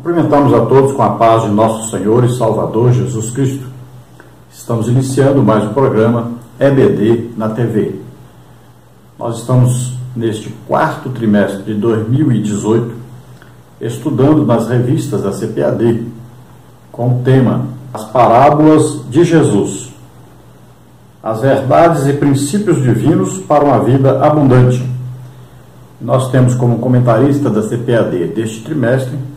Cumprimentamos a todos com a paz de nosso Senhor e Salvador Jesus Cristo. Estamos iniciando mais um programa EBD na TV. Nós estamos neste quarto trimestre de 2018 estudando nas revistas da CPAD com o tema As Parábolas de Jesus, as verdades e princípios divinos para uma vida abundante. Nós temos como comentarista da CPAD deste trimestre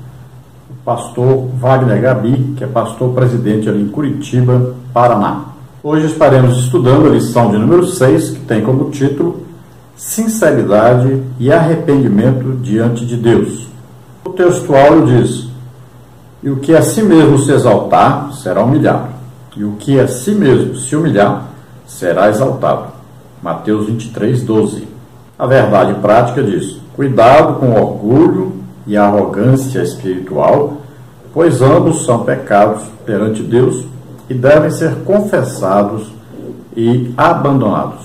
o pastor Wagner Gabi, que é pastor presidente ali em Curitiba, Paraná. Hoje estaremos estudando a lição de número 6, que tem como título Sinceridade e Arrependimento diante de Deus. O textual diz: e o que a si mesmo se exaltar, será humilhado, e o que a si mesmo se humilhar, será exaltado. Mateus 23, 12. A verdade prática diz: cuidado com o orgulho e a arrogância espiritual, pois ambos são pecados perante Deus e devem ser confessados e abandonados.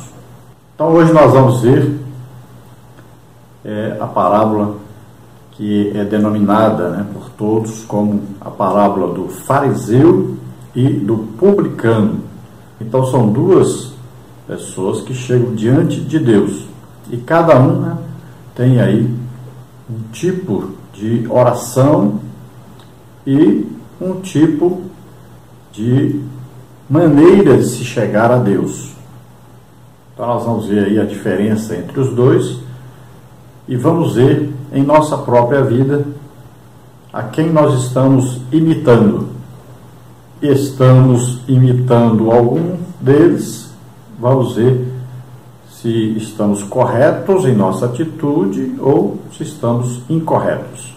Então hoje nós vamos ver a parábola que é denominada por todos como a parábola do fariseu e do publicano. Então são duas pessoas que chegam diante de Deus e cada uma tem aí um tipo de oração e um tipo de maneira de se chegar a Deus. Então nós vamos ver aí a diferença entre os dois e vamos ver em nossa própria vida a quem nós estamos imitando. Estamos imitando algum deles, vamos ver se estamos corretos em nossa atitude ou se estamos incorretos.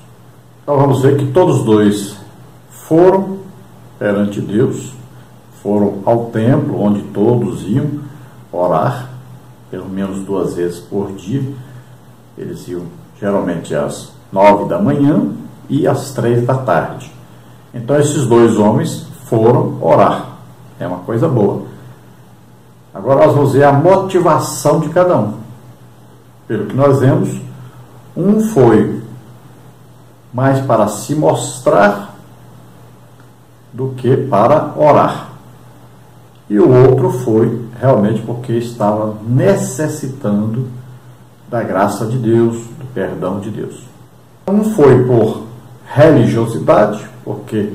Então vamos ver que todos dois foram perante Deus, foram ao templo onde todos iam orar, pelo menos 2 vezes por dia. Eles iam geralmente às 9 da manhã e às 3 da tarde. Então esses dois homens foram orar. É uma coisa boa. Agora nós vamos ver a motivação de cada um. Pelo que nós vemos, um foi mais para se mostrar do que para orar. E o outro foi realmente porque estava necessitando da graça de Deus, do perdão de Deus. Um foi por religiosidade, porque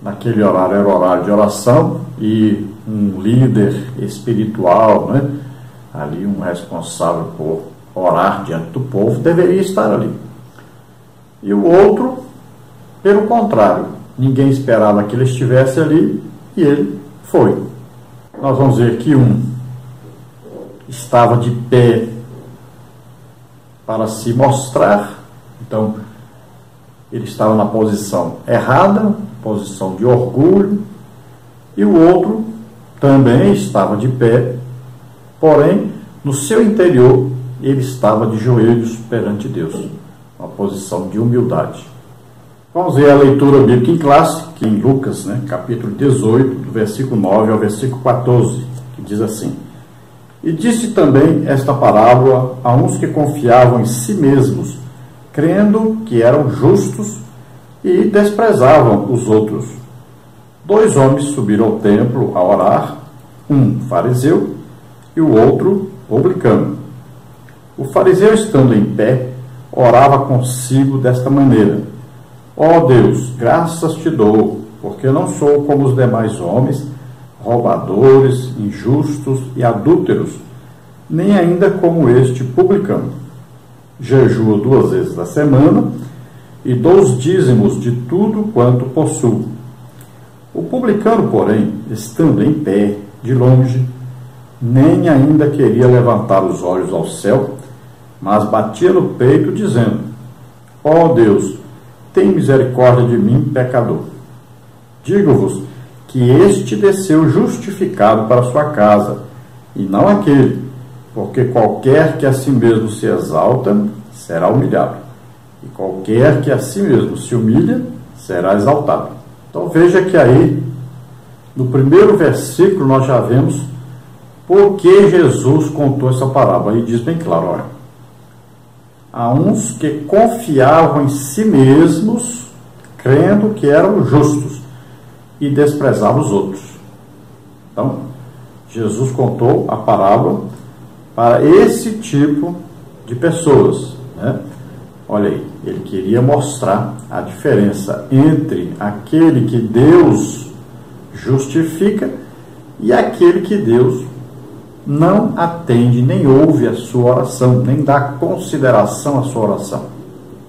naquele horário era horário de oração e um líder espiritual, ali um responsável por orar diante do povo, deveria estar ali. E o outro, pelo contrário, ninguém esperava que ele estivesse ali e ele foi. Nós vamos ver que um estava de pé para se mostrar, então ele estava na posição errada, posição de orgulho, e o outro também estava de pé, porém, no seu interior, ele estava de joelhos perante Deus, uma posição de humildade. Vamos ver a leitura bíblica em classe, que em Lucas, capítulo 18, do versículo 9 ao versículo 14, que diz assim: e disse também esta parábola a uns que confiavam em si mesmos, crendo que eram justos e desprezavam os outros. 2 homens subiram ao templo a orar, um fariseu e o outro publicano. O fariseu, estando em pé, orava consigo desta maneira: ó Deus, graças te dou, porque não sou como os demais homens, roubadores, injustos e adúlteros, nem ainda como este publicano. Jejuo 2 vezes na semana e dou os dízimos de tudo quanto possuo. O publicano, porém, estando em pé, de longe, nem ainda queria levantar os olhos ao céu, mas batia no peito, dizendo: ó Deus, tem misericórdia de mim, pecador. Digo-vos que este desceu justificado para sua casa, e não aquele, porque qualquer que a si mesmo se exalta, será humilhado, e qualquer que a si mesmo se humilha, será exaltado. Então veja que aí, no primeiro versículo, nós já vemos por que Jesus contou essa parábola. E diz bem claro, olha, a uns que confiavam em si mesmos, crendo que eram justos e desprezava os outros. Então, Jesus contou a parábola para esse tipo de pessoas, né? Olha aí, ele queria mostrar a diferença entre aquele que Deus justifica e aquele que Deus não atende, nem ouve a sua oração, nem dá consideração à sua oração.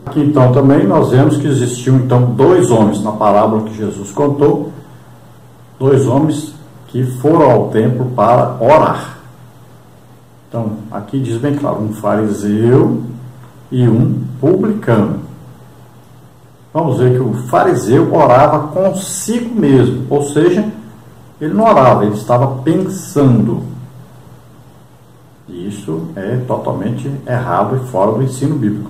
Aqui então também nós vemos que existiam então dois homens na parábola que Jesus contou, dois homens que foram ao templo para orar. Então, aqui diz bem claro, um fariseu e um publicano. Vamos ver que o fariseu orava consigo mesmo, ou seja, ele não orava, ele estava pensando. E isso é totalmente errado e fora do ensino bíblico.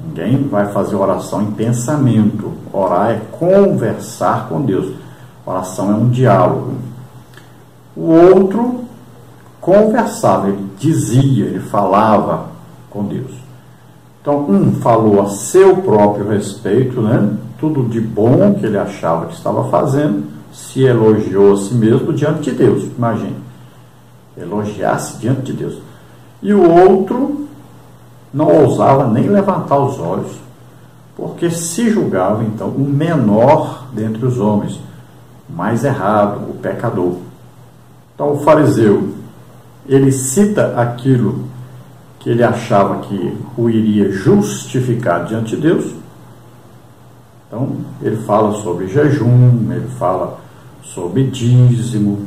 Ninguém vai fazer oração em pensamento. Orar é conversar com Deus. Oração é um diálogo. O outro conversava, ele dizia, ele falava com Deus. Então, um falou a seu próprio respeito, né? Tudo de bom que ele achava que estava fazendo, se elogiou a si mesmo diante de Deus. Imagine, elogiar-se diante de Deus. E o outro não ousava nem levantar os olhos, porque se julgava, então, o menor dentre os homens, o mais errado, o pecador. Então, o fariseu, ele cita aquilo que ele achava que o iria justificar diante de Deus. Então, ele fala sobre jejum, ele fala sobre dízimo,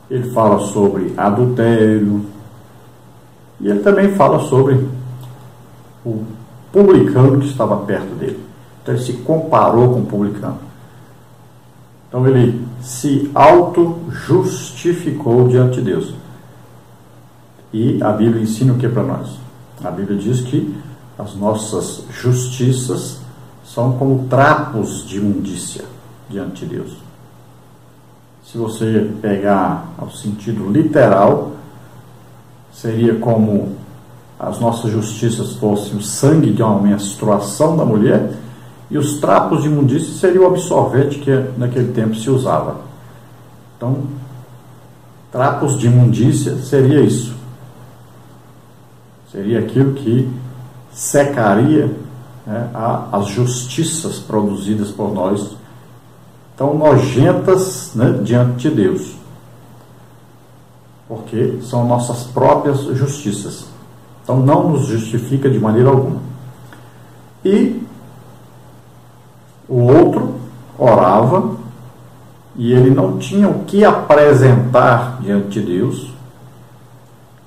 ele fala sobre adultério, e ele também fala sobre o publicano que estava perto dele. Então, ele se comparou com o publicano. Então, ele se auto-justificou diante de Deus. E a Bíblia ensina o que para nós? A Bíblia diz que as nossas justiças são como trapos de imundícia diante de Deus. Se você pegar ao sentido literal, seria como as nossas justiças fossem o sangue de uma menstruação da mulher, e os trapos de imundícia seria o absorvente que naquele tempo se usava. Então, trapos de imundícia seria isso. Seria aquilo que secaria, né, as justiças produzidas por nós, tão nojentas, né, diante de Deus. Porque são nossas próprias justiças. Então não nos justifica de maneira alguma. E o outro orava e ele não tinha o que apresentar diante de Deus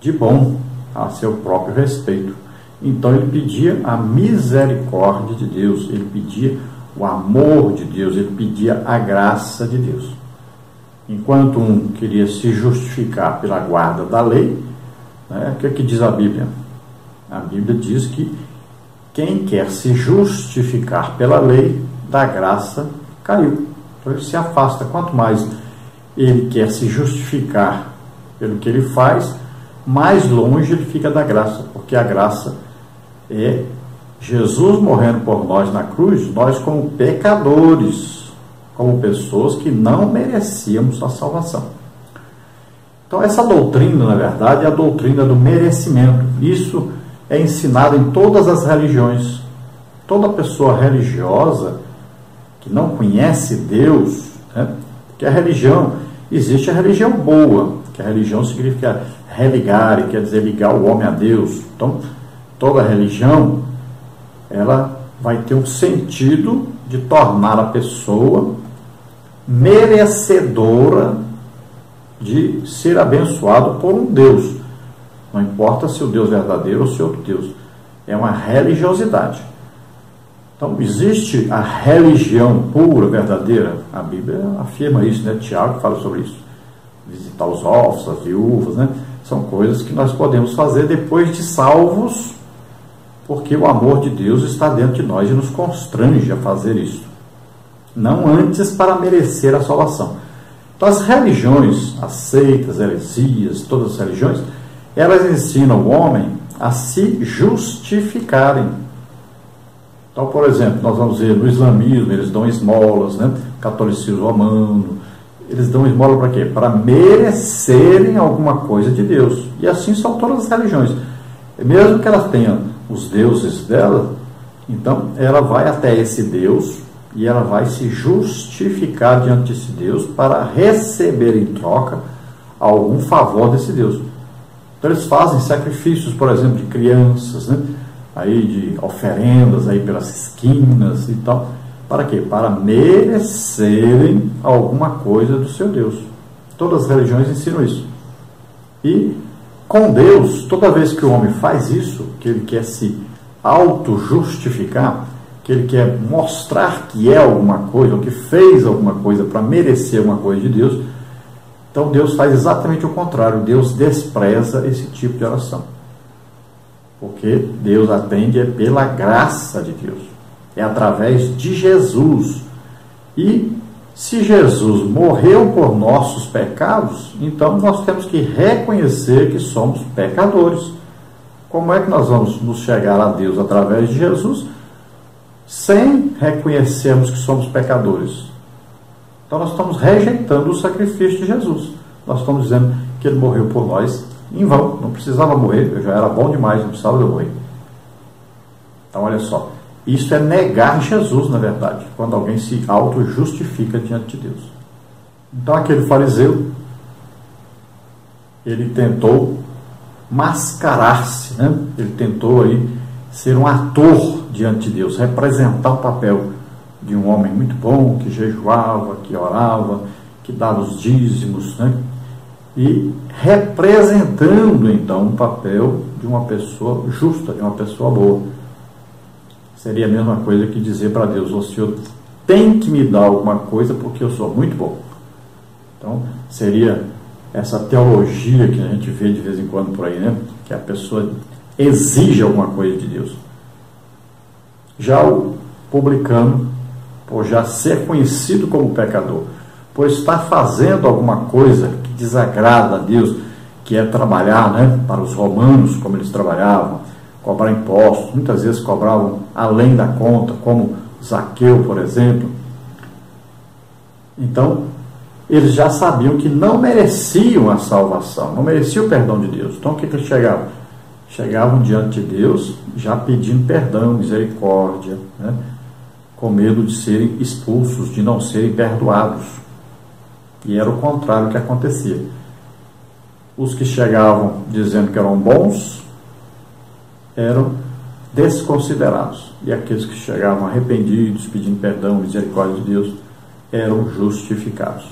de bom a seu próprio respeito. Então ele pedia a misericórdia de Deus, ele pedia o amor de Deus, ele pedia a graça de Deus. Enquanto um queria se justificar pela guarda da lei, né, o que é que diz a Bíblia? A Bíblia diz que quem quer se justificar pela lei, da graça caiu. Então ele se afasta. Quanto mais ele quer se justificar pelo que ele faz, mais longe ele fica da graça, porque a graça é Jesus morrendo por nós na cruz, nós como pecadores, como pessoas que não merecíamos a salvação. Então essa doutrina, na verdade, é a doutrina do merecimento. Isso é ensinado em todas as religiões. Toda pessoa religiosa que não conhece Deus, né, porque a religião, existe a religião boa, que a religião significa religar, quer dizer ligar o homem a Deus. Então, toda religião, ela vai ter um sentido de tornar a pessoa merecedora de ser abençoado por um Deus. Não importa se o Deus verdadeiro ou se outro Deus. É uma religiosidade. Então, existe a religião pura, verdadeira. A Bíblia afirma isso, né? Tiago fala sobre isso. Visitar os órfãos, as viúvas, né? São coisas que nós podemos fazer depois de salvos, porque o amor de Deus está dentro de nós e nos constrange a fazer isso. Não antes para merecer a salvação. Então, as religiões, as seitas, heresias, todas as religiões, elas ensinam o homem a se justificarem. Então, por exemplo, nós vamos ver no islamismo, eles dão esmolas, né? Catolicismo romano, eles dão esmola para quê? Para merecerem alguma coisa de Deus. E assim são todas as religiões. Mesmo que ela tenha os deuses dela, então ela vai até esse Deus e ela vai se justificar diante desse Deus para receber em troca algum favor desse Deus. Então eles fazem sacrifícios, por exemplo, de crianças, né? Aí de oferendas aí pelas esquinas e tal. Para quê? Para merecerem alguma coisa do seu Deus. Todas as religiões ensinam isso. E com Deus, toda vez que o homem faz isso, que ele quer se auto-justificar, que ele quer mostrar que é alguma coisa, ou que fez alguma coisa para merecer uma coisa de Deus, então Deus faz exatamente o contrário. Deus despreza esse tipo de oração. Porque Deus atende pela graça de Deus. É através de Jesus. E se Jesus morreu por nossos pecados, então nós temos que reconhecer que somos pecadores. Como é que nós vamos nos chegar a Deus através de Jesus sem reconhecermos que somos pecadores? Então nós estamos rejeitando o sacrifício de Jesus. Nós estamos dizendo que ele morreu por nós em vão, não precisava morrer, eu já era bom demais, não precisava de morrer. Então olha só, isso é negar Jesus, na verdade, quando alguém se auto-justifica diante de Deus. Então aquele fariseu, ele tentou mascarar-se, né? Ele tentou aí ser um ator diante de Deus, representar o papel de um homem muito bom, que jejuava, que orava, que dava os dízimos, né? E representando então o papel de uma pessoa justa, de uma pessoa boa. Seria a mesma coisa que dizer para Deus: o Senhor tem que me dar alguma coisa porque eu sou muito bom. Então seria essa teologia que a gente vê de vez em quando por aí, né? Que a pessoa exige alguma coisa de Deus. Já o publicano, por já ser conhecido como pecador, por estar fazendo alguma coisa que desagrada a Deus, que é trabalhar, né, para os romanos, como eles trabalhavam, cobrar impostos, muitas vezes cobravam além da conta, como Zaqueu, por exemplo. Então, eles já sabiam que não mereciam a salvação, não mereciam o perdão de Deus. Então, o que eles chegavam? Chegavam diante de Deus já pedindo perdão, misericórdia, né, com medo de serem expulsos, de não serem perdoados. E era o contrário que acontecia. Os que chegavam dizendo que eram bons eram desconsiderados. E aqueles que chegavam arrependidos, pedindo perdão, misericórdia de Deus, eram justificados.